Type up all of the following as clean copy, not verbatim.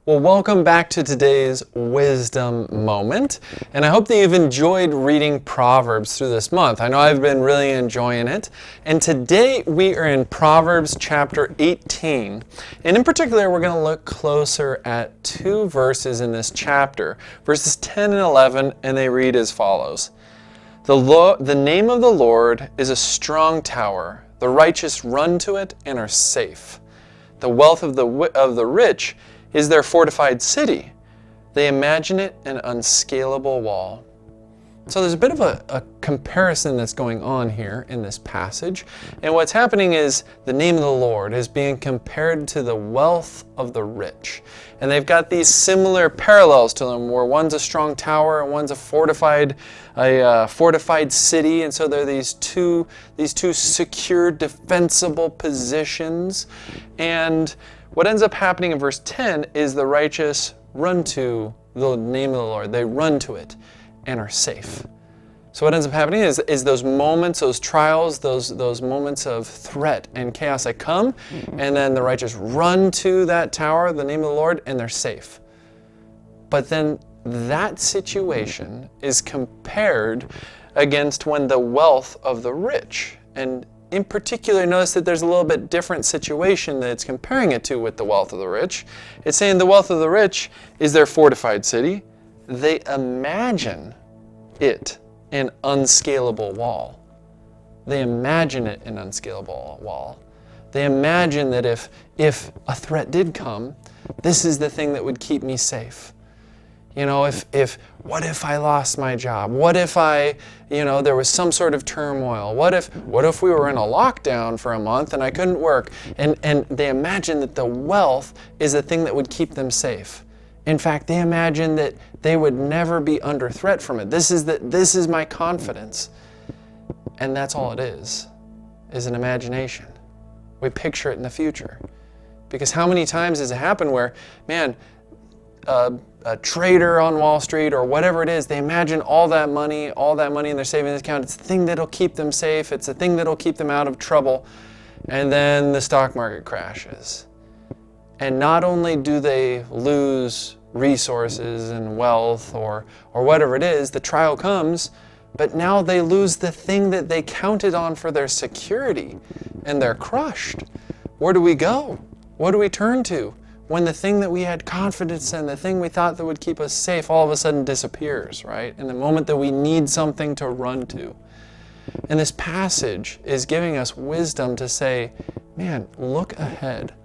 Well, welcome back to today's Wisdom Moment, and I hope that you've enjoyed reading Proverbs through this month. I know I've been really enjoying it, and today we are in Proverbs chapter 18, and in particular we're going to look closer at two verses in this chapter, verses 10 and 11, and they read as follows. The name of the Lord is a strong tower, the righteous run to it and are safe. The wealth of the rich is their fortified city. They imagine it an unscalable wall. So there's a bit of a comparison that's going on here in this passage. And what's happening is the name of the Lord is being compared to the wealth of the rich. And they've got these similar parallels to them where one's a strong tower and one's a fortified city. And so there are these two secure, defensible positions. And what ends up happening in verse 10 is the righteous run to the name of the Lord. They run to it and are safe. So what ends up happening is those moments, those trials, those moments of threat and chaos that come, and then the righteous run to that tower, the name of the Lord, and they're safe. But then that situation is compared against when the wealth of the rich, and in particular, notice that there's a little bit different situation that it's comparing it to with the wealth of the rich. It's saying the wealth of the rich is their fortified city. They imagine it an unscalable wall. They imagine it an unscalable wall. They imagine that if a threat did come, this is the thing that would keep me safe. You know, what if I lost my job? What if there was some sort of turmoil? What if we were in a lockdown for a month and I couldn't work? And they imagine that the wealth is the thing that would keep them safe. In fact, they imagine that they would never be under threat from it. This is my confidence. And that's all it is an imagination. We picture it in the future. Because how many times has it happened where, man, a trader on Wall Street or whatever it is, they imagine all that money in their savings account. It's the thing that'll keep them safe. It's the thing that'll keep them out of trouble. And then the stock market crashes. And not only do they lose resources and wealth or whatever it is, the trial comes, but now they lose the thing that they counted on for their security and they're crushed. Where do we go? What do we turn to when the thing that we had confidence in, the thing we thought that would keep us safe, all of a sudden disappears, right? In the moment that we need something to run to. And this passage is giving us wisdom to say, man, look ahead.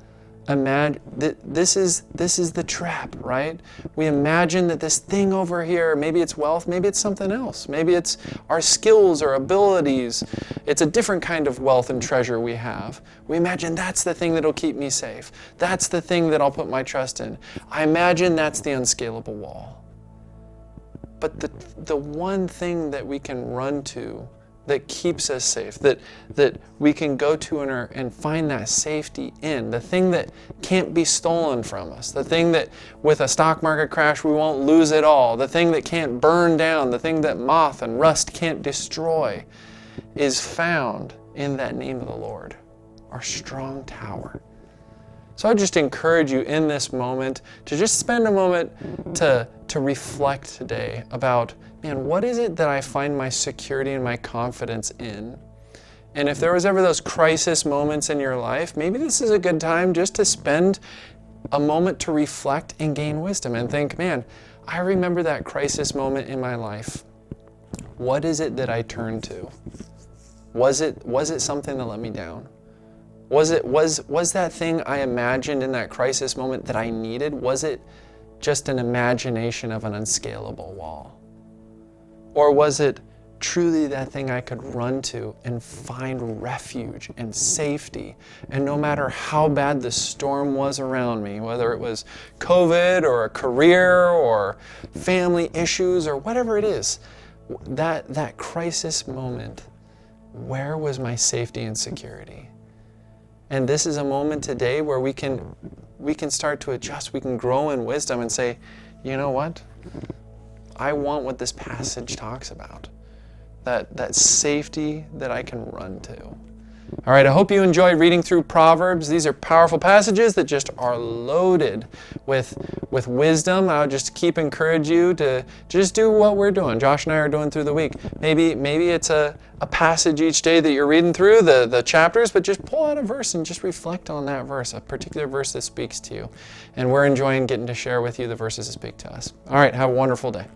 Imagine this is the trap, right? We imagine that this thing over here, maybe it's wealth, maybe it's something else. Maybe it's our skills or abilities. It's a different kind of wealth and treasure we have. We imagine that's the thing that'll keep me safe. That's the thing that I'll put my trust in. I imagine that's the unscalable wall. But the one thing that we can run to that keeps us safe, that we can go to and find that safety in, the thing that can't be stolen from us, the thing that with a stock market crash we won't lose it all, the thing that can't burn down, the thing that moth and rust can't destroy, is found in that name of the Lord, our strong tower. So I just encourage you in this moment to just spend a moment to reflect today about, man, what is it that I find my security and my confidence in? And if there was ever those crisis moments in your life, maybe this is a good time just to spend a moment to reflect and gain wisdom and think, man, I remember that crisis moment in my life. What is it that I turned to? Was it something that let me down? Was that thing I imagined in that crisis moment that I needed? Was it just an imagination of an unscalable wall? Or was it truly that thing I could run to and find refuge and safety? And no matter how bad the storm was around me, whether it was COVID or a career or family issues or whatever it is, that crisis moment, where was my safety and security? And this is a moment today where we can start to adjust. We can grow in wisdom and say, you know what? I want what this passage talks about. That safety that I can run to. All right, I hope you enjoyed reading through Proverbs. These are powerful passages that just are loaded with wisdom. I would just keep encourage you to just do what we're doing. Josh and I are doing through the week. Maybe it's a passage each day that you're reading through the chapters, but just pull out a verse and just reflect on that verse, a particular verse that speaks to you. And we're enjoying getting to share with you the verses that speak to us. All right, have a wonderful day.